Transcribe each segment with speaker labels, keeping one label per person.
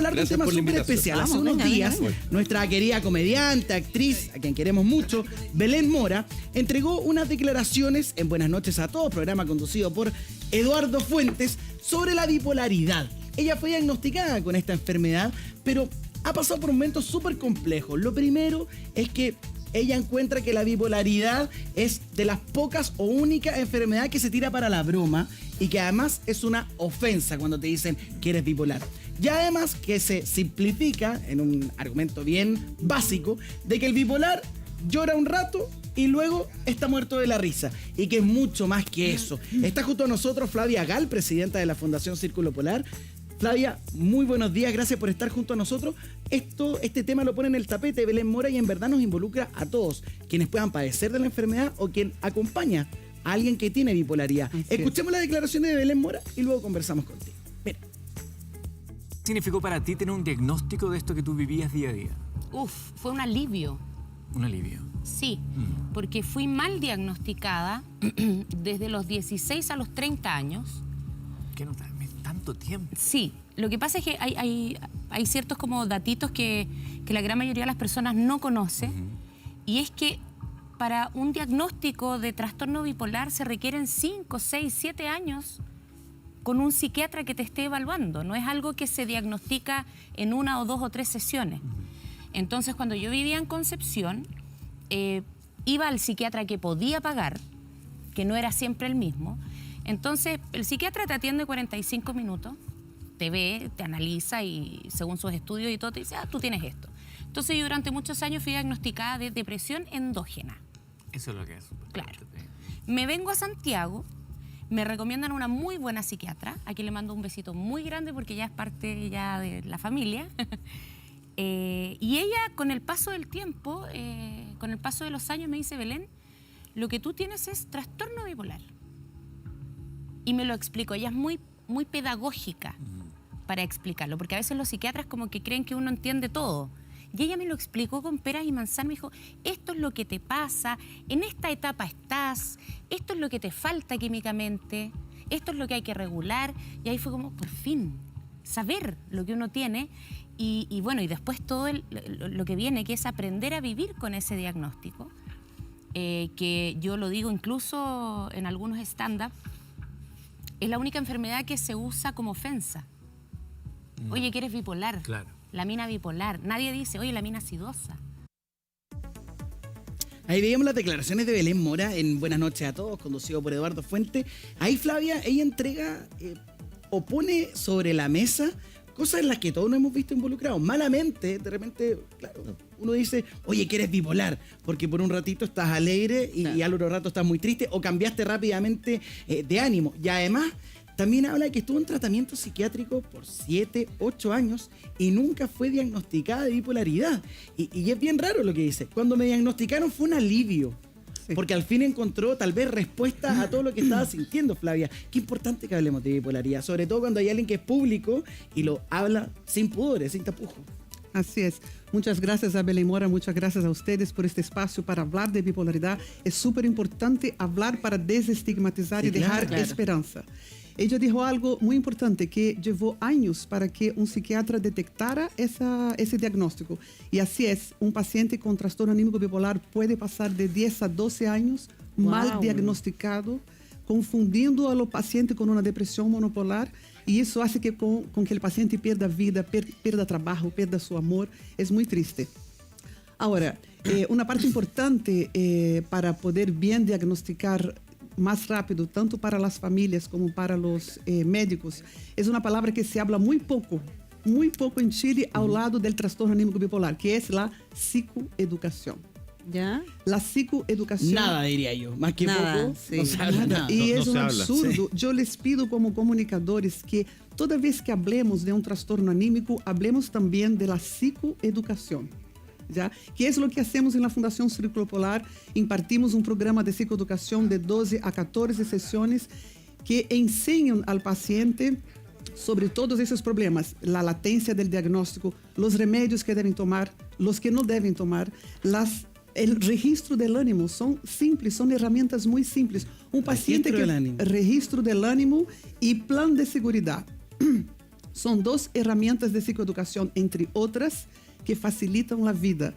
Speaker 1: hablar de un tema súper especial. Hace unos días, nuestra querida comediante, actriz, a quien queremos mucho, Belén Mora, entregó unas declaraciones en Buenas noches a todos, programa conducido por Eduardo Fuentes, sobre la bipolaridad. Ella fue diagnosticada con esta enfermedad, pero ha pasado por momentos súper complejos. Lo primero es que ella encuentra que la bipolaridad es de las pocas o únicas enfermedades que se tira para la broma y que además es una ofensa cuando te dicen que eres bipolar. Y además que se simplifica en un argumento bien básico de que el bipolar llora un rato y luego está muerto de la risa, y que es mucho más que eso. Está junto a nosotros Flavia Gal, presidenta de la Fundación Círculo Polar. Flavia, muy buenos días, gracias por estar junto a nosotros. Este tema lo pone en el tapete de Belén Mora y en verdad nos involucra a todos, quienes puedan padecer de la enfermedad o quien acompaña a alguien que tiene bipolaridad. Escuchemos las declaraciones de Belén Mora y luego conversamos contigo. Mira.
Speaker 2: ¿Qué significó para ti tener un diagnóstico de esto que tú vivías día a día?
Speaker 3: Fue un alivio.
Speaker 2: Un alivio.
Speaker 3: Sí, porque fui mal diagnosticada desde los 16 a los 30 años.
Speaker 2: ¿Qué no te tanto tiempo?
Speaker 3: Sí, lo que pasa es que hay ciertos como datitos que la gran mayoría de las personas no conoce, y es que para un diagnóstico de trastorno bipolar se requieren 5, 6, 7 años con un psiquiatra que te esté evaluando. No es algo que se diagnostica en 1 o 2 o 3 sesiones. Entonces, cuando yo vivía en Concepción, iba al psiquiatra que podía pagar, que no era siempre el mismo. Entonces, el psiquiatra te atiende 45 minutos, te ve, te analiza y según sus estudios y todo, te dice, tú tienes esto. Entonces, yo durante muchos años fui diagnosticada de depresión endógena.
Speaker 2: Eso es lo que es.
Speaker 3: Claro. Me vengo a Santiago, me recomiendan una muy buena psiquiatra, a quien le mando un besito muy grande porque ya es parte ya de la familia. Y ella, con el paso del tiempo, con el paso de los años, me dice, Belén, lo que tú tienes es trastorno bipolar. Y me lo explicó. Ella es muy, muy pedagógica para explicarlo, porque a veces los psiquiatras como que creen que uno entiende todo. Y ella me lo explicó con peras y manzanas. Me dijo, esto es lo que te pasa, en esta etapa estás, esto es lo que te falta químicamente, esto es lo que hay que regular. Y ahí fue como, por fin, saber lo que uno tiene. Y bueno, y después todo lo que viene, que es aprender a vivir con ese diagnóstico, que yo lo digo incluso en algunos stand-up, es la única enfermedad que se usa como ofensa. Oye, que eres bipolar.
Speaker 2: Claro.
Speaker 3: La mina bipolar. Nadie dice, oye, la mina acidosa.
Speaker 1: Ahí veíamos las declaraciones de Belén Mora en Buenas noches a todos, conducido por Eduardo Fuentes. Ahí Flavia, ella entrega o pone sobre la mesa cosas en las que todos nos hemos visto involucrados. Malamente, de repente, claro, uno dice, oye, que eres bipolar, porque por un ratito estás alegre y al otro rato estás muy triste, o cambiaste rápidamente de ánimo. Y además, también habla de que estuvo en tratamiento psiquiátrico por 7, 8 años y nunca fue diagnosticada de bipolaridad. Y es bien raro lo que dice. Cuando me diagnosticaron fue un alivio. Porque al fin encontró tal vez respuesta a todo lo que estaba sintiendo, Flavia. Qué importante que hablemos de bipolaridad, sobre todo cuando hay alguien que es público y lo habla sin pudores, sin tapujos.
Speaker 4: Así es. Muchas gracias a Belén Mora, muchas gracias a ustedes por este espacio para hablar de bipolaridad. Es súper importante hablar para desestigmatizar y dejar esperanza. Ella dijo algo muy importante, que llevó años para que un psiquiatra detectara ese diagnóstico. Y así es, un paciente con trastorno anímico bipolar puede pasar de 10 a 12 años mal diagnosticado, confundindo a los pacientes con una depresión monopolar, y eso hace que con que el paciente pierda vida, pierda trabajo, pierda su amor. Es muy triste. Ahora, una parte importante para poder bien diagnosticar más rápido, tanto para las familias como para los médicos, es una palabra que se habla muy poco en Chile al lado del trastorno anímico bipolar, que es la psicoeducación.
Speaker 5: ¿Ya?
Speaker 4: La psicoeducación.
Speaker 1: Nada, diría yo. Más que
Speaker 5: nada,
Speaker 1: poco,
Speaker 5: sí.
Speaker 1: no se habla nada.
Speaker 4: Y es un
Speaker 6: habla.
Speaker 4: absurdo. Yo les pido como comunicadores que toda vez que hablemos de un trastorno anímico, hablemos también de la psicoeducación. ¿Ya? Que es lo que hacemos en la Fundación Círculo Polar. Impartimos un programa de psicoeducación de 12 a 14 sesiones que enseñan al paciente sobre todos esos problemas, la latencia del diagnóstico, los remedios que deben tomar, los que no deben tomar, el registro del ánimo. Son simples, son herramientas muy simples. Un paciente
Speaker 1: Registro del ánimo.
Speaker 4: Registro del ánimo y plan de seguridad. Son 2 herramientas de psicoeducación, entre otras, que facilitan la vida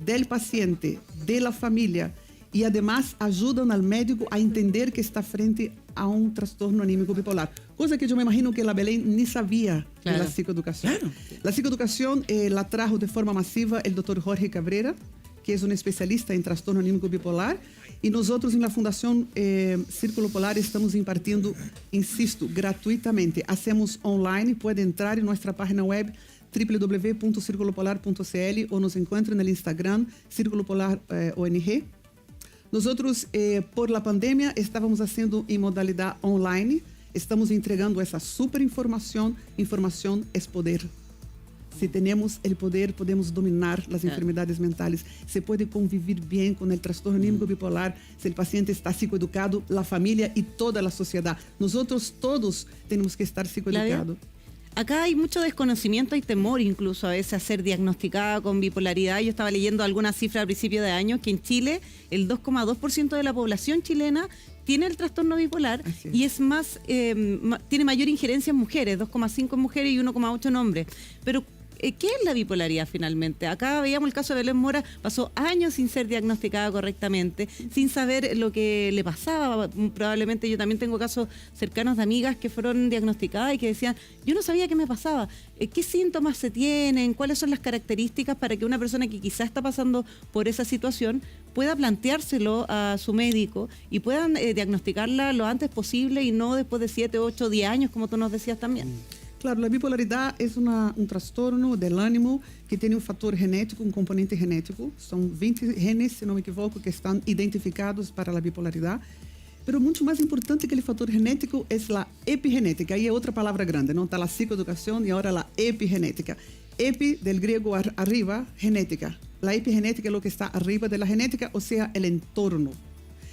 Speaker 4: del paciente, de la familia, y además ayudan al médico a entender que está frente a un trastorno anímico bipolar. Cosa que yo me imagino que la Belén ni sabía de la psicoeducación. Claro. La psicoeducación la trajo de forma masiva el doctor Jorge Cabrera, que es un especialista en trastorno anímico bipolar, y nosotros en la Fundación Círculo Polar estamos impartiendo, insisto, gratuitamente. Hacemos online, puede entrar en nuestra página web www.circulopolar.cl o nos encuentra en el Instagram Círculo Polar ONG. Nosotros, por la pandemia, estábamos haciendo en modalidad online. Estamos entregando esa super información. Información es poder. Si tenemos el poder, podemos dominar las enfermedades mentales. Se puede convivir bien con el trastorno anímico bipolar si el paciente está psicoeducado, la familia y toda la sociedad. Nosotros todos tenemos que estar psicoeducados.
Speaker 5: Acá hay mucho desconocimiento y temor incluso a veces a ser diagnosticada con bipolaridad. Yo estaba leyendo algunas cifras a principio de año que en Chile el 2,2% de la población chilena tiene el trastorno bipolar y es más, tiene mayor injerencia en mujeres, 2,5 en mujeres y 1,8 en hombres. Pero ¿qué es la bipolaridad finalmente? Acá veíamos el caso de Belén Mora, pasó años sin ser diagnosticada correctamente, sin saber lo que le pasaba. Probablemente yo también tengo casos cercanos de amigas que fueron diagnosticadas y que decían, yo no sabía qué me pasaba. ¿Qué síntomas se tienen? ¿Cuáles son las características para que una persona que quizás está pasando por esa situación pueda planteárselo a su médico y puedan diagnosticarla lo antes posible y no después de 7, 8, 10 años, como tú nos decías también?
Speaker 4: Claro, la bipolaridad es un trastorno del ánimo que tiene un factor genético, un componente genético. Son 20 genes, si no me equivoco, que están identificados para la bipolaridad. Pero mucho más importante que el factor genético es la epigenética. Ahí es otra palabra grande, ¿no? Está la psicoeducación y ahora la epigenética. Epi, del griego arriba, genética. La epigenética es lo que está arriba de la genética, o sea, el entorno.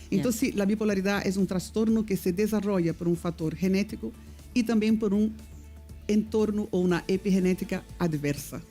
Speaker 4: Entonces, la bipolaridad es un trastorno que se desarrolla por un factor genético y también por un entorno o una epigenética adversa.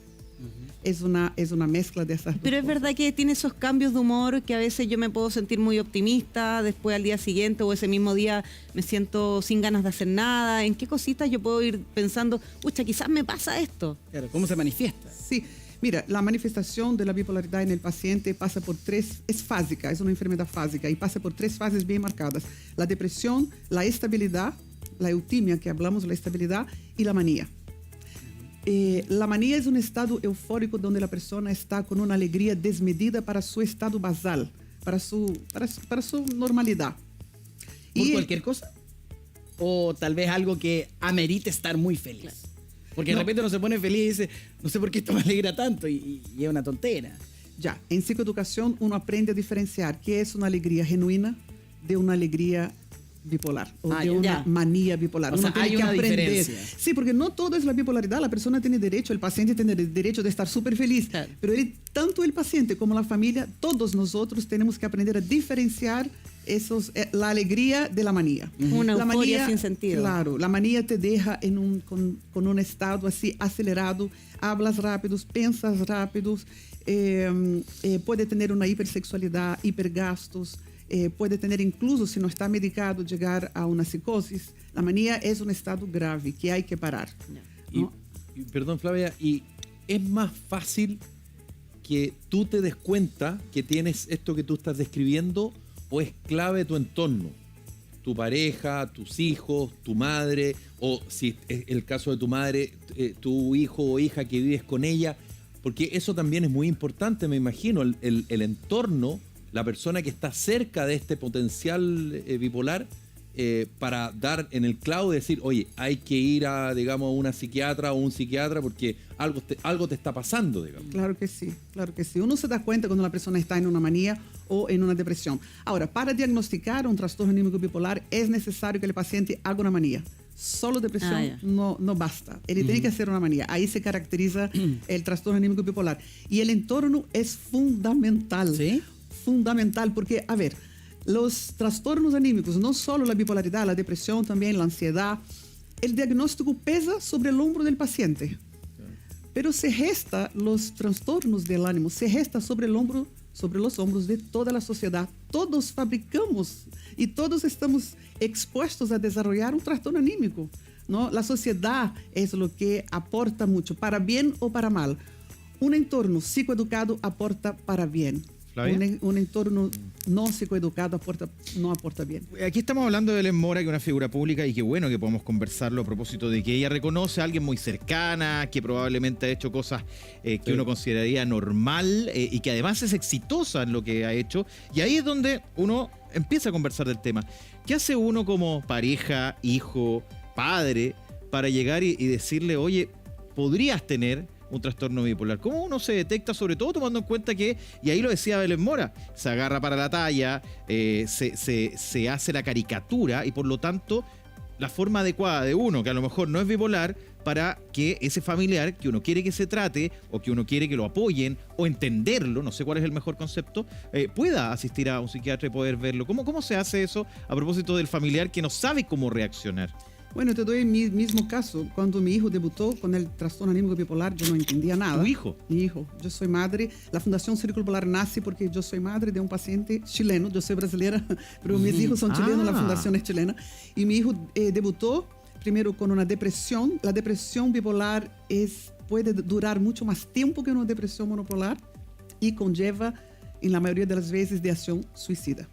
Speaker 4: Es una mezcla de esas dos
Speaker 5: Pero es
Speaker 4: cosas.
Speaker 5: verdad que tiene esos cambios de humor que a veces yo me puedo sentir muy optimista, después al día siguiente o ese mismo día me siento sin ganas de hacer nada. ¿En qué cositas yo puedo ir pensando, pucha, quizás me pasa esto?
Speaker 1: Claro, ¿cómo se manifiesta?
Speaker 4: Sí, mira, la manifestación de la bipolaridad en el paciente pasa por 3, es fásica, es una enfermedad fásica y pasa por 3 fases bien marcadas. La depresión, la estabilidad, la eutimia que hablamos, la estabilidad y la manía. La manía es un estado eufórico donde la persona está con una alegría desmedida para su estado basal, para su normalidad.
Speaker 1: ¿Por cualquier cosa? ¿O tal vez algo que amerite estar muy feliz? Porque de repente uno se pone feliz y dice, no sé por qué esto me alegra tanto, y es una tontera.
Speaker 4: Ya, en psicoeducación uno aprende a diferenciar qué es una alegría genuina de una alegría bipolar o de una manía bipolar.
Speaker 1: O sea,
Speaker 4: tiene
Speaker 1: hay
Speaker 4: que
Speaker 1: una
Speaker 4: aprender.
Speaker 1: diferencia.
Speaker 4: Sí, porque no todo es la bipolaridad. La persona tiene derecho, el paciente tiene derecho de estar súper feliz.
Speaker 5: Claro.
Speaker 4: Pero tanto el paciente como la familia, todos nosotros tenemos que aprender a diferenciar la alegría de la manía.
Speaker 5: Una
Speaker 4: la
Speaker 5: euforia
Speaker 4: manía,
Speaker 5: sin sentido.
Speaker 4: Claro, la manía te deja con un estado así acelerado, hablas rápido, piensas rápido, puede tener una hipersexualidad, hipergastos, puede tener incluso, si no está medicado, llegar a una psicosis. La manía es un estado grave que hay que parar. ¿No?
Speaker 6: Y perdón, Flavia, ¿y es más fácil que tú te des cuenta que tienes esto que tú estás describiendo o es clave tu entorno? Tu pareja, tus hijos, tu madre, o si es el caso de tu madre, tu hijo o hija que vives con ella, porque eso también es muy importante, me imagino, el entorno, la persona que está cerca de este potencial bipolar, para dar en el clavo y decir, oye, hay que ir a, digamos, una psiquiatra o un psiquiatra porque algo te está pasando, digamos.
Speaker 4: Claro que sí, claro que sí. Uno se da cuenta cuando la persona está en una manía o en una depresión. Ahora, para diagnosticar un trastorno anímico bipolar es necesario que el paciente haga una manía. Solo depresión no basta. Él tiene que hacer una manía. Ahí se caracteriza el trastorno anímico bipolar. Y el entorno es fundamental.
Speaker 1: ¿Sí?
Speaker 4: Fundamental porque, a ver, los trastornos anímicos, no solo la bipolaridad, la depresión también, la ansiedad, el diagnóstico pesa sobre el hombro del paciente. Pero se gesta los trastornos del ánimo, se gesta sobre los hombros de toda la sociedad. Todos fabricamos y todos estamos expuestos a desarrollar un trastorno anímico. ¿no? La sociedad es lo que aporta mucho, para bien o para mal. Un entorno psicoeducado aporta para bien. Un entorno no psicoeducado no aporta bien.
Speaker 7: Aquí estamos hablando de Belén Mora, que es una figura pública, y qué bueno que podemos conversarlo a propósito de que ella reconoce a alguien muy cercana, que probablemente ha hecho cosas que uno consideraría normal y que además es exitosa en lo que ha hecho. Y ahí es donde uno empieza a conversar del tema. ¿Qué hace uno como pareja, hijo, padre, para llegar y decirle, oye, podrías tener un trastorno bipolar? ¿Cómo uno se detecta, sobre todo tomando en cuenta que, y ahí lo decía Belén Mora, se agarra para la talla, se hace la caricatura y por lo tanto la forma adecuada de uno, que a lo mejor no es bipolar, para que ese familiar que uno quiere que se trate o que uno quiere que lo apoyen o entenderlo, no sé cuál es el mejor concepto, pueda asistir a un psiquiatra y poder verlo? ¿Cómo se hace eso a propósito del familiar que no sabe cómo reaccionar?
Speaker 4: Bueno, te doy mi mismo caso. Cuando mi hijo debutó con el trastorno anímico bipolar, yo no entendía nada.
Speaker 7: ¿Tu hijo?
Speaker 4: Mi hijo. Yo soy madre. La Fundación Círculo Polar nace porque yo soy madre de un paciente chileno. Yo soy brasileña, pero mis hijos son chilenos, la fundación es chilena. Y mi hijo debutó primero con una depresión. La depresión bipolar puede durar mucho más tiempo que una depresión monopolar y conlleva, en la mayoría de las veces, de acción suicida.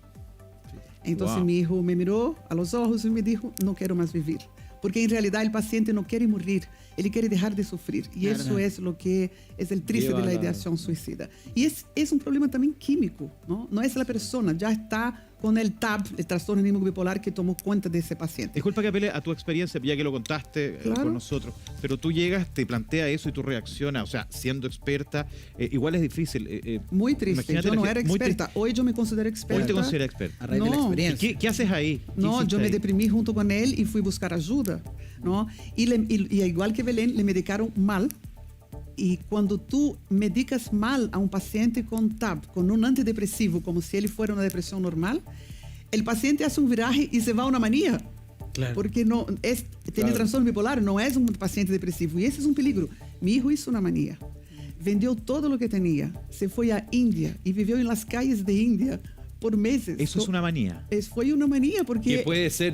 Speaker 4: Entonces mi hijo me miró a los ojos y me dijo, no quiero más vivir. Porque en realidad el paciente no quiere morir, él quiere dejar de sufrir. Y eso es lo que es el triste de la ideación suicida. Y es un problema también químico, ¿no? No es la persona, ya está con el TAB, el trastorno anímico bipolar, que tomó cuenta de ese paciente.
Speaker 7: Disculpa que apele a tu experiencia, ya que lo contaste con nosotros, pero tú llegas, te plantea eso y tú reaccionas, o sea, siendo experta, igual es difícil.
Speaker 4: Muy triste, yo no era experta, hoy yo me considero experta.
Speaker 7: Hoy te consideras experta.
Speaker 1: A raíz de la experiencia.
Speaker 7: ¿Qué haces ahí?
Speaker 4: No, yo me deprimí junto con él y fui a buscar ayuda, ¿no? Y igual que Belén, le medicaron mal. Y cuando tú medicas mal a un paciente con TAB, con un antidepresivo, como si él fuera una depresión normal, el paciente hace un viraje y se va a una manía. Claro. Porque tiene trastorno bipolar, no es un paciente depresivo. Y ese es un peligro. Mi hijo hizo una manía. Vendió todo lo que tenía. Se fue a India y vivió en las calles de India por meses.
Speaker 7: Eso es una manía.
Speaker 4: Fue una manía porque...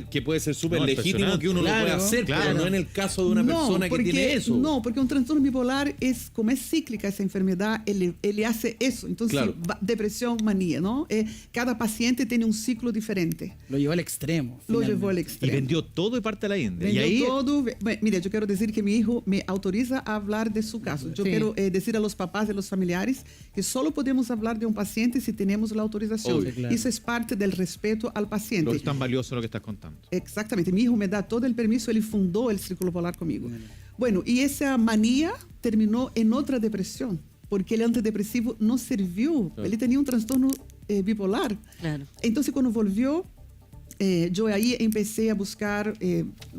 Speaker 6: Que puede ser súper legítimo que uno lo pueda hacer, pero no en el caso de una persona que tiene eso.
Speaker 4: No, porque un trastorno bipolar como es cíclica esa enfermedad, él hace eso. Entonces, depresión, manía, ¿no? Cada paciente tiene un ciclo diferente.
Speaker 1: Lo llevó al extremo.
Speaker 4: Lo llevó al extremo.
Speaker 7: Y vendió todo y parte a la India.
Speaker 4: Vendió todo. Mire, yo quiero decir que mi hijo me autoriza a hablar de su caso. Yo quiero decir a los papás y a los familiares que solo podemos hablar de un paciente si tenemos la autorización. Claro. Eso es parte del respeto al paciente.
Speaker 7: Lo que es tan valioso lo que estás contando.
Speaker 4: Exactamente. Mi hijo me da todo el permiso, él fundó el Círculo Polar conmigo. Bueno, y esa manía terminó en otra depresión, porque el antidepresivo no sirvió. Claro. Él tenía un trastorno bipolar. Claro. Entonces, cuando volvió, yo ahí empecé a buscar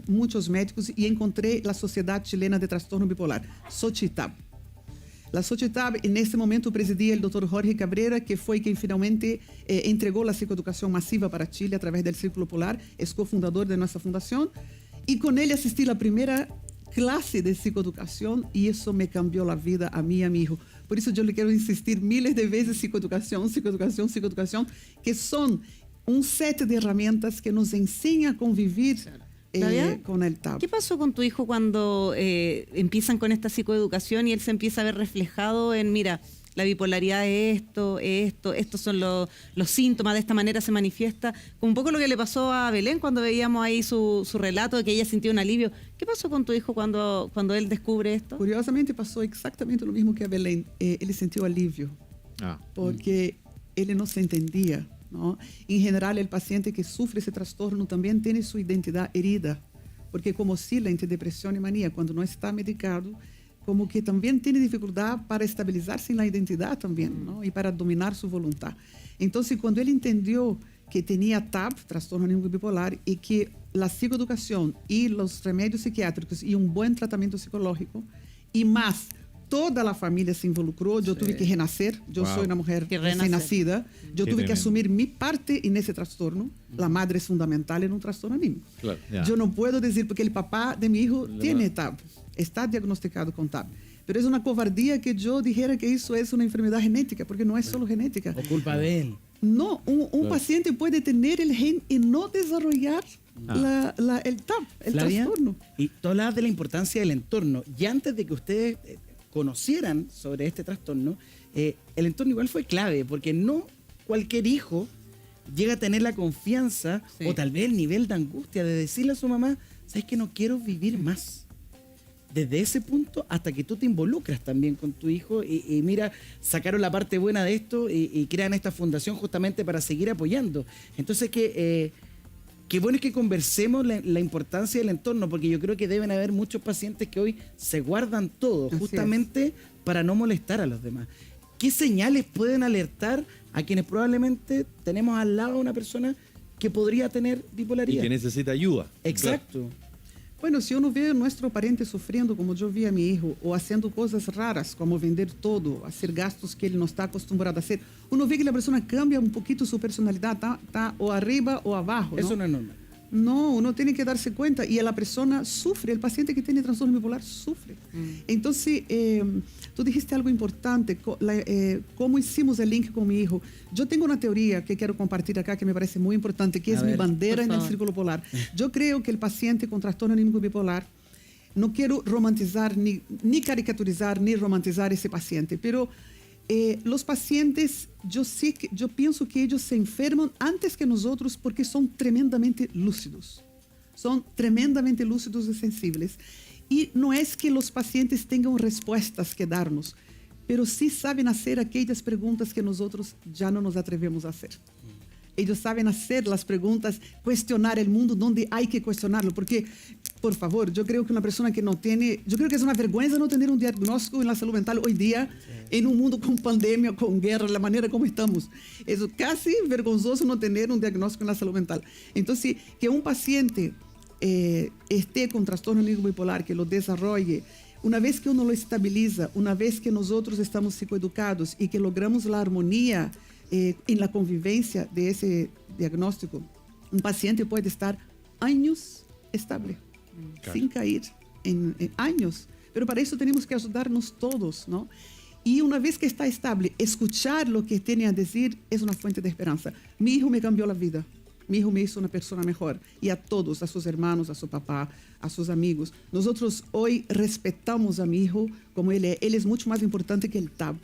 Speaker 4: muchos médicos y encontré la Sociedad Chilena de Trastorno Bipolar, SOCHITAB. La Sociedad, en ese momento, presidía el doctor Jorge Cabrera, que fue quien finalmente entregó la psicoeducación masiva para Chile a través del Círculo Polar, es cofundador de nuestra fundación, y con él asistí a la primera clase de psicoeducación y eso me cambió la vida a mí y a mi hijo. Por eso yo le quiero insistir miles de veces, psicoeducación, que son un set de herramientas que nos enseña a convivir con el TAB.
Speaker 5: ¿Qué pasó con tu hijo cuando empiezan con esta psicoeducación y él se empieza a ver reflejado en, mira, la bipolaridad es estos son los síntomas, de esta manera se manifiesta? Como un poco lo que le pasó a Belén cuando veíamos ahí su relato de que ella sintió un alivio. ¿Qué pasó con tu hijo cuando él descubre esto?
Speaker 4: Curiosamente pasó exactamente lo mismo que a Belén. Él sintió alivio porque él no se entendía, ¿no? En general, el paciente que sufre ese trastorno también tiene su identidad herida, porque como oscila entre depresión y manía, cuando no está medicado, como que también tiene dificultad para estabilizarse en la identidad también, ¿no? Y para dominar su voluntad. Entonces, cuando él entendió que tenía TAB, trastorno anímico bipolar, y que la psicoeducación y los remedios psiquiátricos y un buen tratamiento psicológico, y más toda la familia se involucró, yo tuve que renacer, yo soy una mujer recién nacida, yo tuve que asumir mi parte en ese trastorno. La madre es fundamental en un trastorno anímico. Claro, yo no puedo decir, porque el papá de mi hijo tiene TAB, está diagnosticado con TAB, pero es una cobardía que yo dijera que eso es una enfermedad genética, porque no es solo genética.
Speaker 1: O culpa de él.
Speaker 4: No, un paciente puede tener el gen y no desarrollar el TAP, el
Speaker 1: Flavia,
Speaker 4: trastorno.
Speaker 1: y tú hablabas de la importancia del entorno. Y antes de que ustedes conocieran sobre este trastorno, el entorno igual fue clave, porque no cualquier hijo llega a tener la confianza o tal vez el nivel de angustia de decirle a su mamá, ¿sabes que no quiero vivir más? Desde ese punto hasta que tú te involucras también con tu hijo y mira, sacaron la parte buena de esto y crean esta fundación justamente para seguir apoyando. Entonces, qué bueno es que conversemos la importancia del entorno, porque yo creo que deben haber muchos pacientes que hoy se guardan todo justamente para no molestar a los demás. ¿Qué señales pueden alertar a quienes probablemente tenemos al lado a una persona que podría tener bipolaridad?
Speaker 6: Y que necesita ayuda.
Speaker 1: Exacto.
Speaker 4: Bueno, si uno ve a nuestro pariente sufriendo, como yo vi a mi hijo, o haciendo cosas raras, como vender todo, hacer gastos que él no está acostumbrado a hacer, uno ve que la persona cambia un poquito su personalidad, está o arriba o abajo, ¿no?
Speaker 1: Eso no es normal.
Speaker 4: No, uno tiene que darse cuenta y la persona sufre, el paciente que tiene trastorno bipolar sufre. Entonces, tú dijiste algo importante, cómo hicimos el link con mi hijo. Yo tengo una teoría que quiero compartir acá que me parece muy importante, que es mi bandera en el círculo polar. Yo creo que el paciente con trastorno anímico bipolar, no quiero romantizar, ni caricaturizar, ni romantizar ese paciente, pero los pacientes, yo pienso que ellos se enferman antes que nosotros porque son tremendamente lúcidos. Son tremendamente lúcidos y sensibles. Y no es que los pacientes tengan respuestas que darnos, pero sí saben hacer aquellas preguntas que nosotros ya no nos atrevemos a hacer. Ellos saben hacer las preguntas, cuestionar el mundo donde hay que cuestionarlo, porque, por favor, yo creo que una persona que no tiene, yo creo que es una vergüenza no tener un diagnóstico en la salud mental hoy día, en un mundo con pandemia, con guerra, la manera como estamos. Es casi vergonzoso no tener un diagnóstico en la salud mental. Entonces, que un paciente esté con trastorno anímico bipolar, que lo desarrolle, una vez que uno lo estabiliza, una vez que nosotros estamos psicoeducados y que logramos la armonía en la convivencia de ese diagnóstico, un paciente puede estar años estable, sin caer en años. Pero para eso tenemos que ayudarnos todos, ¿no? Y una vez que está estable, escuchar lo que tiene a decir es una fuente de esperanza. Mi hijo me cambió la vida. Mi hijo me hizo una persona mejor. Y a todos, a sus hermanos, a su papá, a sus amigos. Nosotros hoy respetamos a mi hijo como él es. Él es mucho más importante que el TAB.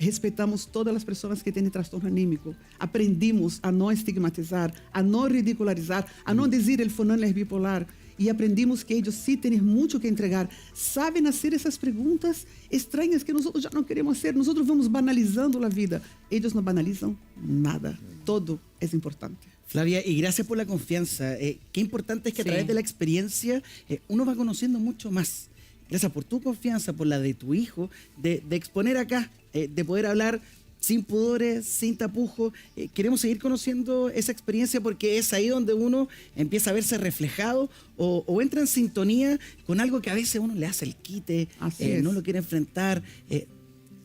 Speaker 4: Respetamos todas las personas que tienen trastorno anímico. Aprendimos a no estigmatizar, a no ridicularizar, a no decir el fulano es bipolar. Y aprendimos que ellos sí tienen mucho que entregar. Saben hacer esas preguntas extrañas que nosotros ya no queremos hacer. Nosotros vamos banalizando la vida. Ellos no banalizan nada. Todo es importante.
Speaker 1: Flavia, y gracias por la confianza. Qué importante es que a través de la experiencia uno va conociendo mucho más. Gracias por tu confianza, por la de tu hijo, de exponer acá, de poder hablar sin pudores, sin tapujos. Queremos seguir conociendo esa experiencia porque es ahí donde uno empieza a verse reflejado o entra en sintonía con algo que a veces uno le hace el quite, no lo quiere enfrentar,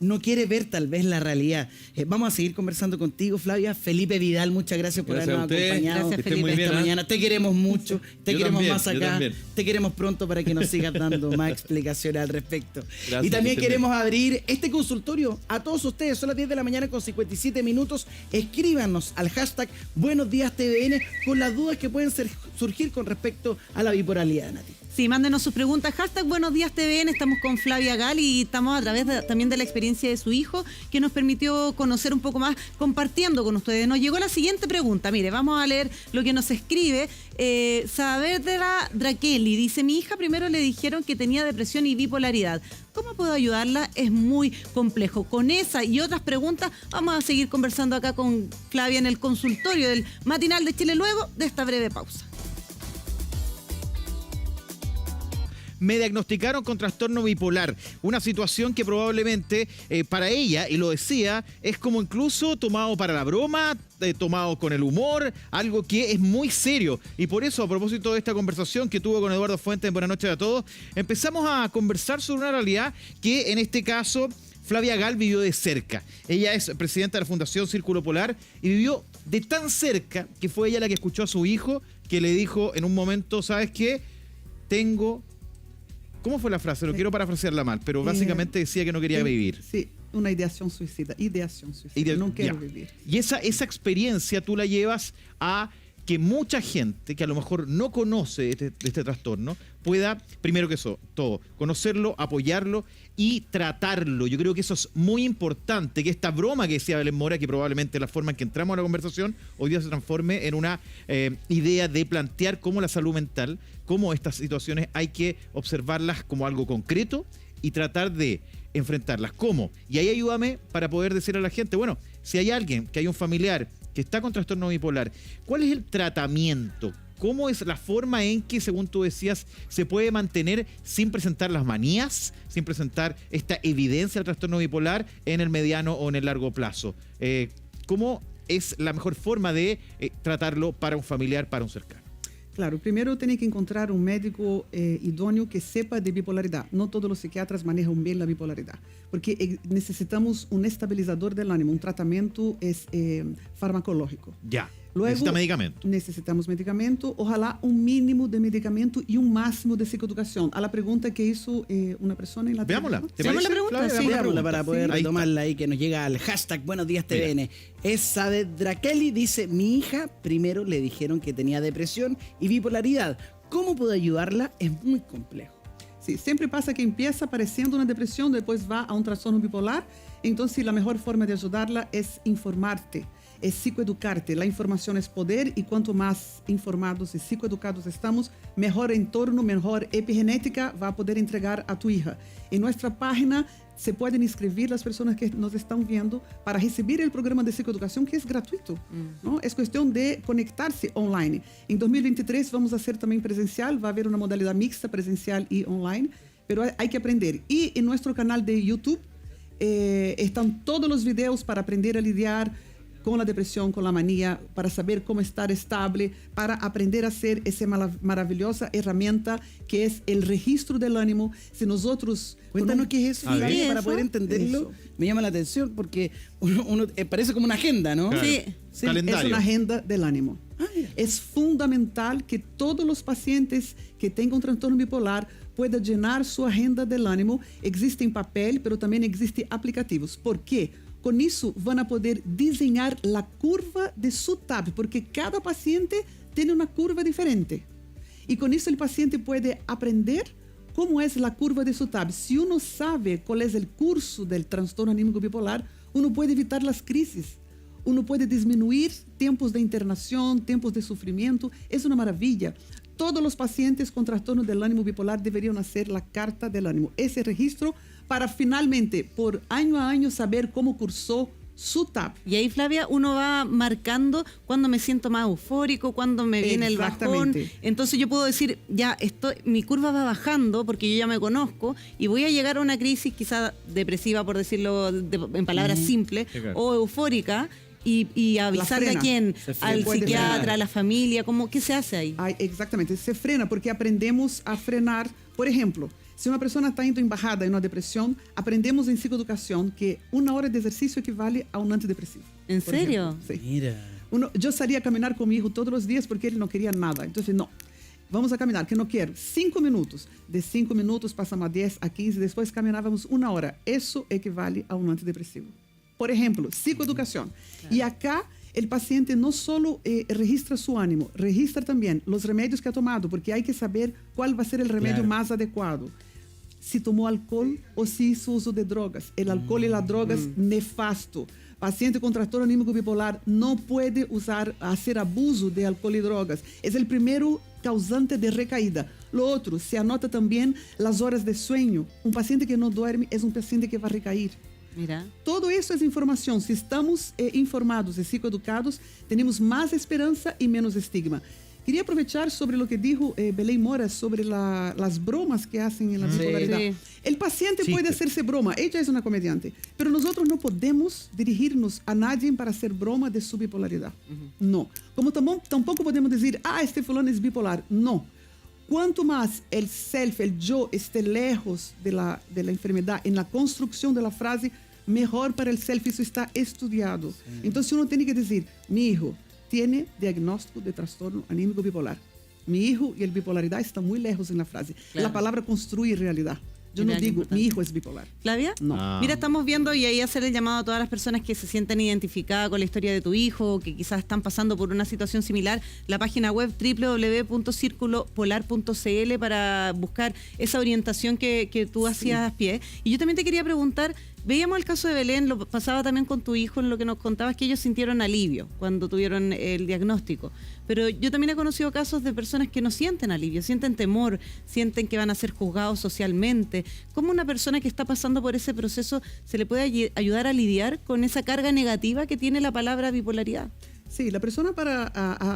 Speaker 1: no quiere ver tal vez la realidad. Vamos a seguir conversando contigo, Flavia. Felipe Vidal, muchas gracias por habernos acompañado esta mañana. Te queremos mucho, te queremos más acá, te queremos pronto para que nos sigas dando más explicaciones al respecto. Gracias, y también queremos abrir este consultorio a todos ustedes. Son las 10 de la mañana con 57 minutos. Escríbanos al hashtag Buenos Días TVN con las dudas que pueden surgir con respecto a la bipolaridad, Nati.
Speaker 5: Sí, mándenos sus preguntas. Hashtag Buenos Días TVN. Estamos con Flavia Gal y estamos a través también de la experiencia de su hijo, que nos permitió conocer un poco más compartiendo con ustedes. Nos llegó la siguiente pregunta. Mire, vamos a leer lo que nos escribe. Saavedra Drakeli dice: mi hija primero le dijeron que tenía depresión y bipolaridad. ¿Cómo puedo ayudarla? Es muy complejo. Con esa y otras preguntas vamos a seguir conversando acá con Flavia en el consultorio del Matinal de Chile luego de esta breve pausa.
Speaker 7: Me diagnosticaron con trastorno bipolar, una situación que probablemente para ella, y lo decía, es como incluso tomado para la broma, tomado con el humor, algo que es muy serio. Y por eso, a propósito de esta conversación que tuvo con Eduardo Fuentes en Buenas noches a todos, empezamos a conversar sobre una realidad que en este caso Flavia Gal vivió de cerca. Ella es presidenta de la Fundación Círculo Polar y vivió de tan cerca que fue ella la que escuchó a su hijo, que le dijo en un momento: ¿sabes qué? ¿Cómo fue la frase? No quiero parafrasearla mal, pero básicamente decía que no quería vivir.
Speaker 4: Sí, una ideación suicida. No quiero vivir.
Speaker 7: Y esa experiencia tú la llevas a que mucha gente que a lo mejor no conoce este trastorno pueda, primero que eso, todo, conocerlo, apoyarlo y tratarlo. Yo creo que eso es muy importante, que esta broma que decía Belén Mora, que probablemente la forma en que entramos a la conversación hoy día se transforme en una idea de plantear cómo la salud mental, cómo estas situaciones hay que observarlas como algo concreto y tratar de enfrentarlas. ¿Cómo? Y ahí ayúdame para poder decir a la gente, bueno, si hay alguien, que hay un familiar que está con trastorno bipolar, ¿cuál es el tratamiento? ¿Cómo es la forma en que, según tú decías, se puede mantener sin presentar las manías, sin presentar esta evidencia del trastorno bipolar en el mediano o en el largo plazo? ¿Cómo es la mejor forma de tratarlo para un familiar, para un cercano?
Speaker 4: Claro, primero tiene que encontrar un médico idóneo que sepa de bipolaridad. No todos los psiquiatras manejan bien la bipolaridad, porque necesitamos un estabilizador del ánimo, un tratamiento farmacológico.
Speaker 7: Ya.
Speaker 4: Luego,
Speaker 7: necesita medicamento.
Speaker 4: Necesitamos medicamento, ojalá un mínimo de medicamento y un máximo de psicoeducación. A la pregunta que hizo una persona en la
Speaker 7: Veámosla.
Speaker 4: televisión.
Speaker 7: ¿Te
Speaker 5: Veamos
Speaker 7: parece,
Speaker 5: la pregunta,
Speaker 7: Flavia?
Speaker 5: sí.
Speaker 1: Veámosla para poder
Speaker 7: Ahí
Speaker 1: retomarla ahí, que nos llega al hashtag Buenos Días TVN. Esa de Drakeli dice, mi hija primero le dijeron que tenía depresión y bipolaridad. ¿Cómo puedo ayudarla? Es muy complejo.
Speaker 4: Sí, siempre pasa que empieza apareciendo una depresión, después va a un trastorno bipolar. Entonces, la mejor forma de ayudarla es informarte, es psicoeducarte. La información es poder y cuanto más informados y psicoeducados estamos, mejor entorno, mejor epigenética va a poder entregar a tu hija. En nuestra página se pueden inscribir las personas que nos están viendo para recibir el programa de psicoeducación, que es gratuito, ¿no? Es cuestión de conectarse online. En 2023 vamos a hacer también presencial, va a haber una modalidad mixta, presencial y online, pero hay que aprender. Y en nuestro canal de YouTube están todos los videos para aprender a lidiar con la depresión, con la manía, para saber cómo estar estable, para aprender a hacer esa maravillosa herramienta que es el registro del ánimo. Si nosotros...
Speaker 1: Cuéntanos qué es eso,
Speaker 7: A ver.
Speaker 1: Flavia, para
Speaker 5: ¿Eso?
Speaker 1: poder entenderlo.
Speaker 4: Eso.
Speaker 1: Me llama la atención porque uno parece como una agenda, ¿no?
Speaker 7: Claro.
Speaker 5: Sí.
Speaker 4: Sí,
Speaker 7: Calendario.
Speaker 4: es una agenda del ánimo. Es fundamental que todos los pacientes que tengan trastorno bipolar puedan llenar su agenda del ánimo. Existe en papel, pero también existen aplicativos. ¿Por qué? Con eso van a poder diseñar la curva de su TAB, porque cada paciente tiene una curva diferente. Y con eso el paciente puede aprender cómo es la curva de su TAB. Si uno sabe cuál es el curso del trastorno anímico bipolar, uno puede evitar las crisis. Uno puede disminuir tiempos de internación, tiempos de sufrimiento. Es una maravilla. Todos los pacientes con trastorno del ánimo bipolar deberían hacer la carta del ánimo. Ese registro para finalmente, por año a año, saber cómo cursó su TAB.
Speaker 5: Y ahí, Flavia, uno va marcando cuando me siento más eufórico, cuando me viene el bajón.
Speaker 4: Exactamente.
Speaker 5: Entonces yo puedo decir, ya mi curva va bajando porque yo ya me conozco y voy a llegar a una crisis quizá depresiva, por decirlo en palabras simples,
Speaker 7: Sí, claro.
Speaker 5: o eufórica. Y avisarle
Speaker 4: frena.
Speaker 5: a quién,
Speaker 1: Se frena.
Speaker 5: al
Speaker 4: Puede
Speaker 5: psiquiatra,
Speaker 1: frenar.
Speaker 5: a la familia, ¿qué se hace ahí?
Speaker 4: Ay, exactamente, se frena porque aprendemos a frenar. Por ejemplo, si una persona está indo en bajada en una depresión, aprendemos en psicoeducación que 1 hora de ejercicio equivale a un antidepresivo.
Speaker 5: ¿En
Speaker 4: por
Speaker 5: serio?
Speaker 4: ejemplo. Sí.
Speaker 1: Mira.
Speaker 4: Yo salía a caminar con mi hijo todos los días porque él no quería nada. Entonces, no, vamos a caminar, que no quiero. 5 minutos. De 5 minutos pasamos a 10, a 15, después caminábamos 1 hora. Eso equivale a un antidepresivo. Por ejemplo, psicoeducación. Y acá el paciente no solo registra su ánimo, registra también los remedios que ha tomado, porque hay que saber cuál va a ser el remedio
Speaker 1: Claro.
Speaker 4: más adecuado. Si tomó alcohol o si hizo uso de drogas. El alcohol y las drogas, nefasto. Paciente con trastorno anímico bipolar no puede hacer abuso de alcohol y drogas. Es el primero causante de recaída. Lo otro, se anota también las horas de sueño. Un paciente que no duerme es un paciente que va a recair.
Speaker 5: Mira.
Speaker 4: Todo eso es información. Si estamos informados y psicoeducados, tenemos más esperanza y menos estigma. Quería aprovechar sobre lo que dijo Belén Mora sobre las bromas que hacen en la bipolaridad.
Speaker 5: Sí.
Speaker 4: El paciente
Speaker 7: Sí.
Speaker 4: puede hacerse broma, ella es una comediante, pero nosotros no podemos dirigirnos a nadie para hacer broma de su bipolaridad. No. Como tampoco podemos decir, este fulano es bipolar. No. Cuanto más el self, el yo, esté lejos de la enfermedad en la construcción de la frase, mejor para el self. Eso está estudiado. Entonces uno tiene que decir, mi hijo tiene diagnóstico de trastorno anímico bipolar. Mi hijo y el bipolaridad están muy lejos en la frase.
Speaker 5: Claro.
Speaker 4: La palabra construye realidad. Yo no digo, mi hijo es bipolar.
Speaker 5: ¿Flavia?
Speaker 4: No.
Speaker 5: Mira, estamos viendo y ahí hacer el llamado a todas las personas que se sienten identificadas con la historia de tu hijo, que quizás están pasando por una situación similar. La página web www.circulopolar.cl para buscar esa orientación que tú hacías pie. Y yo también te quería preguntar, veíamos el caso de Belén, lo pasaba también con tu hijo, en lo que nos contabas que ellos sintieron alivio cuando tuvieron el diagnóstico. Pero yo también he conocido casos de personas que no sienten alivio, sienten temor, sienten que van a ser juzgados socialmente. ¿Cómo una persona que está pasando por ese proceso se le puede ayudar a lidiar con esa carga negativa que tiene la palabra bipolaridad?
Speaker 4: Sí, la persona para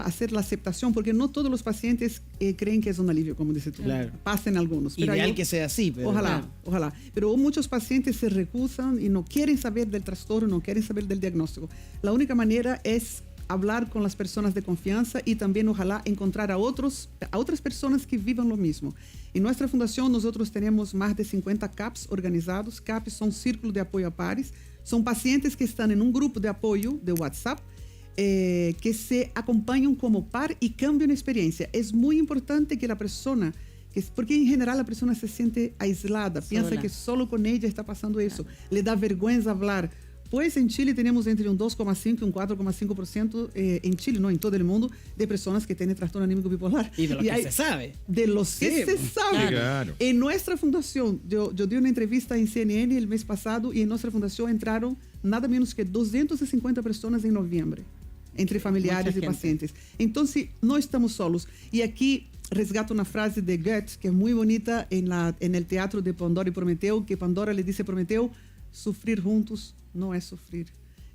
Speaker 4: hacer la aceptación, porque no todos los pacientes creen que es un alivio, como dices tú.
Speaker 1: Claro.
Speaker 4: Pasen algunos. Pero
Speaker 1: Ideal que sea así. Pero
Speaker 4: ojalá,
Speaker 1: claro.
Speaker 4: ojalá. Pero muchos pacientes se recusan y no quieren saber del trastorno, no quieren saber del diagnóstico. La única manera es hablar con las personas de confianza y también ojalá encontrar a otras personas que vivan lo mismo. En nuestra fundación nosotros tenemos más de 50 CAPs organizados. CAPs son Círculo de Apoyo a Pares. Son pacientes que están en un grupo de apoyo de WhatsApp que se acompañan como par y cambian experiencia. Es muy importante que la persona, porque en general la persona se siente aislada, piensa que solo con ella está pasando eso, le da vergüenza hablar. Pues en Chile tenemos entre un 2,5 y un 4,5% en Chile, no en todo el mundo, de personas que tienen trastorno anímico bipolar.
Speaker 1: Y de los que se sabe.
Speaker 4: De los que se sabe.
Speaker 7: Claro.
Speaker 4: En nuestra fundación, yo di una entrevista en CNN el mes pasado y en nuestra fundación entraron nada menos que 250 personas en noviembre, entre familiares y pacientes. Entonces, no estamos solos. Y aquí resgato una frase de Goethe, que es muy bonita en el teatro de Pandora y Prometeo, que Pandora le dice a Prometeo, sufrir juntos no es sufrir.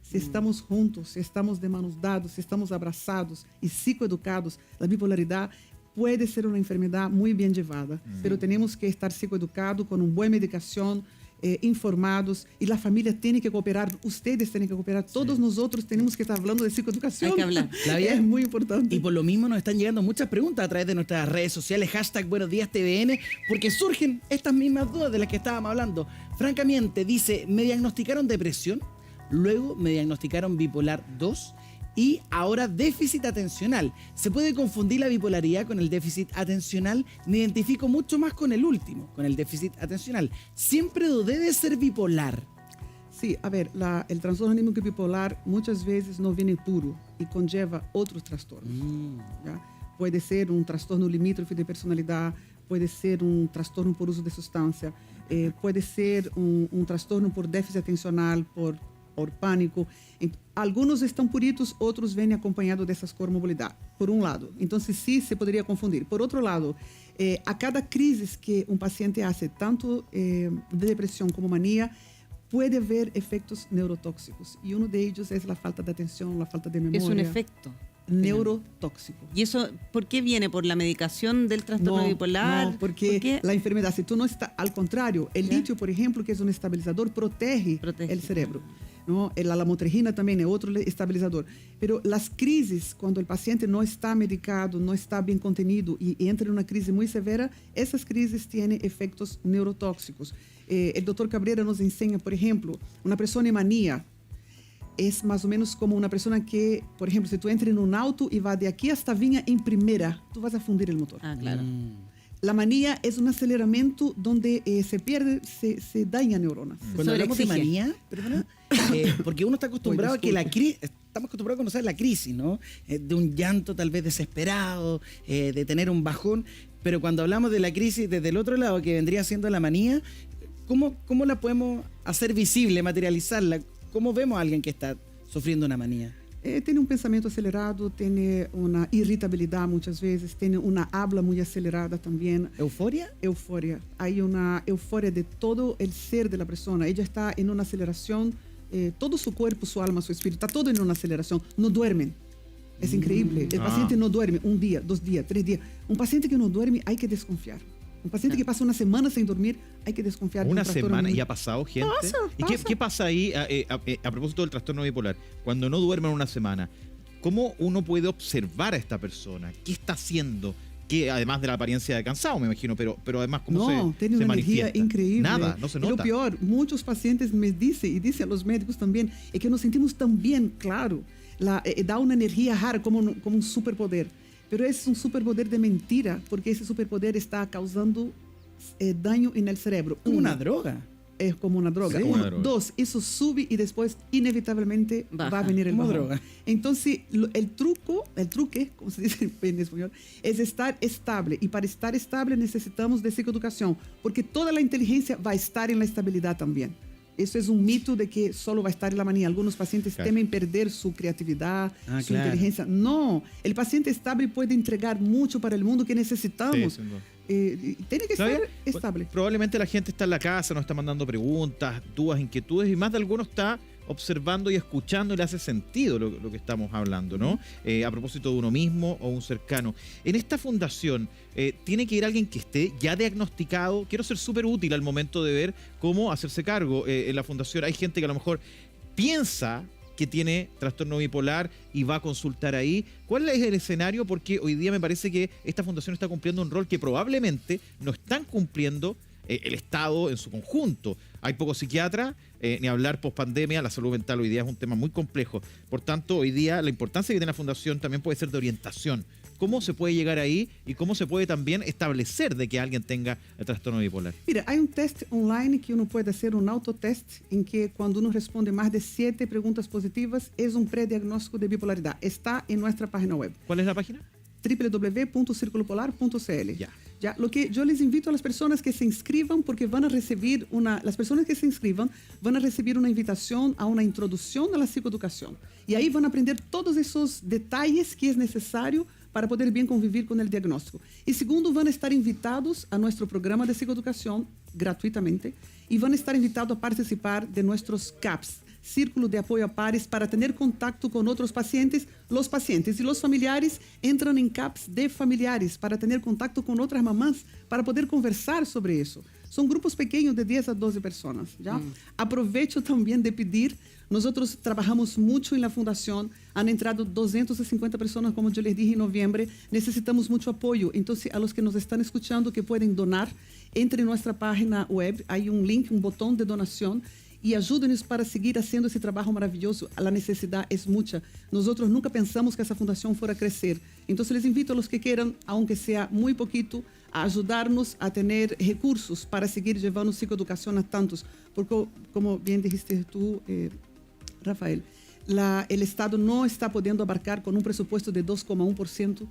Speaker 4: Si estamos juntos, si estamos de manos dadas, si estamos abrazados y psicoeducados, la bipolaridad puede ser una enfermedad muy bien llevada, pero tenemos que estar psicoeducados con una buena medicación, informados, y la familia tiene que cooperar, ustedes tienen que cooperar, todos nosotros tenemos que estar hablando de psicoeducación.
Speaker 5: Hay que hablar.
Speaker 4: Es muy importante.
Speaker 1: Y por lo mismo nos están llegando muchas preguntas a través de nuestras redes sociales, #Buenos Días TVN, porque surgen estas mismas dudas de las que estábamos hablando. Francamente, dice, me diagnosticaron depresión, luego me diagnosticaron bipolar 2 y ahora déficit atencional. ¿Se puede confundir la bipolaridad con el déficit atencional? Me identifico mucho más con el último, con el déficit atencional. Siempre dudé de ser bipolar.
Speaker 4: Sí, a ver, el trastorno anímico bipolar muchas veces no viene puro y conlleva otros trastornos. ¿Ya? Puede ser un trastorno limítrofe de personalidad, puede ser un trastorno por uso de sustancia, puede ser un trastorno por déficit atencional, por pánico. Algunos estão puritos, outros vêm acompanhados dessas comorbilidades, por um lado. Então, sim, se poderia confundir. Por outro lado, a cada crise que um paciente hace, tanto de depressão como mania, pode haver efeitos neurotóxicos. E um deles é a falta de atenção, a falta de memória.
Speaker 5: Es un efecto
Speaker 4: neurotóxico.
Speaker 5: ¿Y eso por qué viene? ¿Por la medicación del trastorno bipolar?
Speaker 4: No, porque la enfermedad, si tú no estás, al contrario, el litio, por ejemplo, que es un estabilizador, protege el cerebro. ¿No? La lamotrigina también es otro estabilizador. Pero las crisis, cuando el paciente no está medicado, no está bien contenido y entra en una crisis muy severa, esas crisis tienen efectos neurotóxicos. El doctor Cabrera nos enseña, por ejemplo, una persona en manía es más o menos como una persona que, por ejemplo, si tú entras en un auto y vas de aquí hasta Viña en primera, tú vas a fundir el motor.
Speaker 5: Ah, claro.
Speaker 4: La manía es un aceleramiento donde se pierde, se daña neuronas.
Speaker 1: Cuando hablamos de manía, perdona, porque uno está acostumbrado a que la crisis, estamos acostumbrados a conocer la crisis, ¿no? De un llanto tal vez desesperado, de tener un bajón, pero cuando hablamos de la crisis desde el otro lado, que vendría siendo la manía, ¿cómo la podemos hacer visible, materializarla? ¿Cómo vemos a alguien que está sufriendo una manía?
Speaker 4: Tiene un pensamiento acelerado, tiene una irritabilidad muchas veces, tiene una habla muy acelerada también.
Speaker 1: ¿Euforia?
Speaker 4: Euforia. Hay una euforia de todo el ser de la persona. Ella está en una aceleración, todo su cuerpo, su alma, su espíritu, está todo en una aceleración. No duermen. Es increíble. El paciente no duerme 1 día, 2 días, 3 días. Un paciente que no duerme hay que desconfiar. Un paciente que pasa una semana sin dormir, hay que desconfiar.
Speaker 7: Una semana y ha pasado, gente.
Speaker 4: Pasa.
Speaker 7: ¿Y qué pasa ahí a propósito del trastorno bipolar? Cuando no duermen una semana, ¿cómo uno puede observar a esta persona? ¿Qué está haciendo? Que además de la apariencia de cansado, me imagino, pero además cómo
Speaker 4: tiene una energía
Speaker 7: manifiesta.
Speaker 4: increíble.
Speaker 7: Nada, no se nota.
Speaker 4: Y lo peor, muchos pacientes me dicen, y dicen a los médicos también, es que nos sentimos tan bien, claro. Da una energía rara, como un superpoder. Pero es un superpoder de mentira, porque ese superpoder está causando daño en el cerebro.
Speaker 1: Como
Speaker 4: Uno,
Speaker 1: una droga.
Speaker 4: es como una droga.
Speaker 1: Sí,
Speaker 4: Uno.
Speaker 7: una droga.
Speaker 4: Dos, eso sube y después inevitablemente
Speaker 5: Baja.
Speaker 4: va a venir el
Speaker 1: Como
Speaker 4: bajón.
Speaker 1: droga.
Speaker 4: Entonces, el truque, como se dice en español, es estar estable. Y para estar estable necesitamos de psicoeducación, porque toda la inteligencia va a estar en la estabilidad también. Eso es un mito de que solo va a estar en la manía. Algunos pacientes
Speaker 7: Claro.
Speaker 4: temen perder su creatividad, su
Speaker 1: claro.
Speaker 4: inteligencia. No, el paciente estable puede entregar mucho para el mundo que necesitamos.
Speaker 7: Sí, sin duda.
Speaker 4: Tiene que
Speaker 7: Flavia,
Speaker 4: estar estable.
Speaker 7: Probablemente la gente está en la casa, nos está mandando preguntas, dudas, inquietudes, y más de alguno está observando y escuchando y le hace sentido lo que estamos hablando, ¿no? A propósito de uno mismo o un cercano. En esta fundación, ¿tiene que ir alguien que esté ya diagnosticado? Quiero ser súper útil al momento de ver cómo hacerse cargo. En la fundación hay gente que a lo mejor piensa que tiene trastorno bipolar y va a consultar ahí. ¿Cuál es el escenario? Porque hoy día me parece que esta fundación está cumpliendo un rol que probablemente no están cumpliendo el Estado en su conjunto. Hay pocos psiquiatras, ni hablar post-pandemia, la salud mental hoy día es un tema muy complejo. Por tanto, hoy día la importancia que tiene la fundación también puede ser de orientación. ¿Cómo se puede llegar ahí y cómo se puede también establecer de que alguien tenga el trastorno bipolar?
Speaker 4: Mira, hay un test online que uno puede hacer, un autotest, en que cuando uno responde más de 7 preguntas positivas, es un prediagnóstico de bipolaridad. Está en nuestra página web.
Speaker 7: ¿Cuál es la página?
Speaker 4: www.circulopolar.cl.
Speaker 7: Ya.
Speaker 4: Lo que yo les invito a las personas que se inscriban, porque van a recibir las personas que se inscriban van a recibir una invitación a una introducción a la psicoeducación. Y ahí van a aprender todos esos detalles que es necesario para poder bien convivir con el diagnóstico. Y segundo, van a estar invitados a nuestro programa de psicoeducación gratuitamente y van a estar invitados a participar de nuestros CAPS, Círculo de Apoyo a Pares, para tener contacto con otros pacientes. Los pacientes y los familiares entran en CAPS de familiares para tener contacto con otras mamás, para poder conversar sobre eso. Son grupos pequeños de 10 a 12 personas. ¿Ya? Aprovecho también de pedir, nosotros trabajamos mucho en la fundación, han entrado 250 personas, como yo les dije en noviembre, necesitamos mucho apoyo. Entonces, a los que nos están escuchando que pueden donar, entre en nuestra página web, hay un link, un botón de donación, y ayúdenos para seguir haciendo ese trabajo maravilloso. La necesidad es mucha. Nosotros nunca pensamos que esa fundación fuera a crecer. Entonces les invito a los que quieran, aunque sea muy poquito, a ayudarnos a tener recursos para seguir llevando psicoeducación a tantos. Porque, como bien dijiste tú, Rafael, el Estado no está pudiendo abarcar con un presupuesto de 2,1%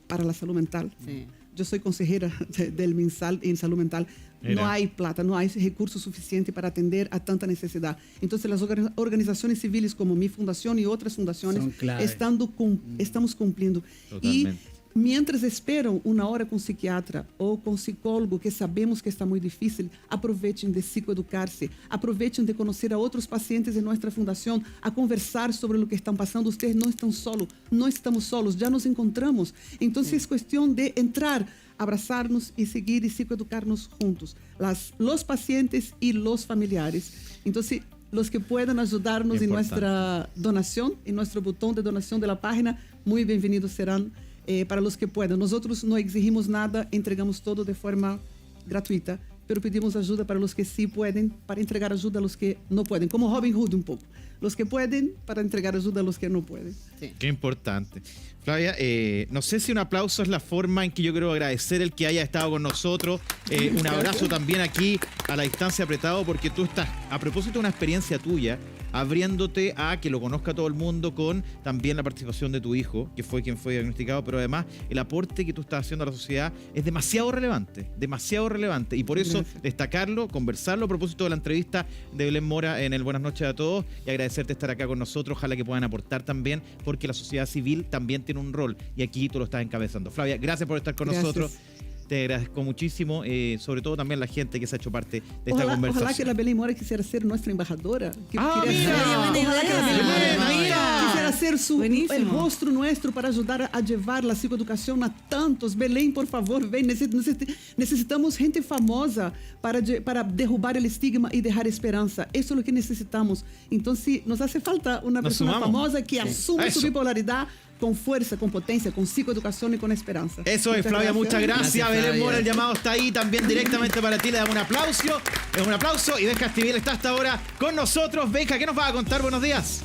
Speaker 4: para la salud mental.
Speaker 5: Sí.
Speaker 4: Yo soy consejera del MinSal en salud mental. No hay plata, no hay recursos suficientes para atender a tanta necesidad. Entonces, las organizaciones civiles como mi fundación y otras fundaciones estamos cumpliendo.
Speaker 7: Totalmente.
Speaker 4: Y mientras esperam una hora com psiquiatra ou com psicólogo, que sabemos que está muito difícil, aproveitem de psicoeducar-se, aproveitem de conhecer a outros pacientes em nossa fundação, a conversar sobre o que estão passando. Vocês não estão solos, não estamos solos, já nos encontramos. Então, é questão de entrar, abrazarnos y seguir y psicoeducarnos juntos, los pacientes y los familiares. Entonces, los que puedan ayudarnos en nuestra donación, en nuestro botón de donación de la página, muy bienvenidos serán para los que puedan. Nosotros no exigimos nada, entregamos todo de forma gratuita, pero pedimos ayuda para los que sí pueden, para entregar ayuda a los que no pueden, como Robin Hood un poco. Los que pueden para entregar ayuda a los que no pueden.
Speaker 5: Sí.
Speaker 7: Qué importante. Flavia, no sé si un aplauso es la forma en que yo quiero agradecer el que haya estado con nosotros. Un abrazo también aquí a la distancia apretado, porque tú estás, a propósito de una experiencia tuya, abriéndote a que lo conozca todo el mundo, con también la participación de tu hijo, que fue quien fue diagnosticado, pero además el aporte que tú estás haciendo a la sociedad es demasiado relevante, y por eso destacarlo, conversarlo a propósito de la entrevista de Belén Mora en el Buenas Noches a Todos, y agradecerte estar acá con nosotros. Ojalá que puedan aportar también, porque la sociedad civil también tiene un rol, y aquí tú lo estás encabezando. Flavia, gracias por estar con nosotros. Te agradezco muchísimo, sobre todo también la gente que se ha hecho parte de esta conversación.
Speaker 4: Ojalá que la Belén Mora quisiera ser nuestra embajadora.
Speaker 7: Mira,
Speaker 4: quisiera ser el rostro nuestro para ayudar a llevar la psicoeducación a tantos. Belén, por favor, ven. Necesitamos gente famosa para derrubar el estigma y dejar esperanza. Eso es lo que necesitamos. Entonces, nos hace falta una persona famosa que asume su bipolaridad con fuerza, con potencia, con psicoeducación y con esperanza.
Speaker 7: Eso es, Flavia, muchas gracias. Belén Mora, el llamado está ahí también directamente para ti. Le damos un aplauso. Y Benja Estiviel está hasta ahora con nosotros. Benja, ¿qué nos vas a contar? Buenos días.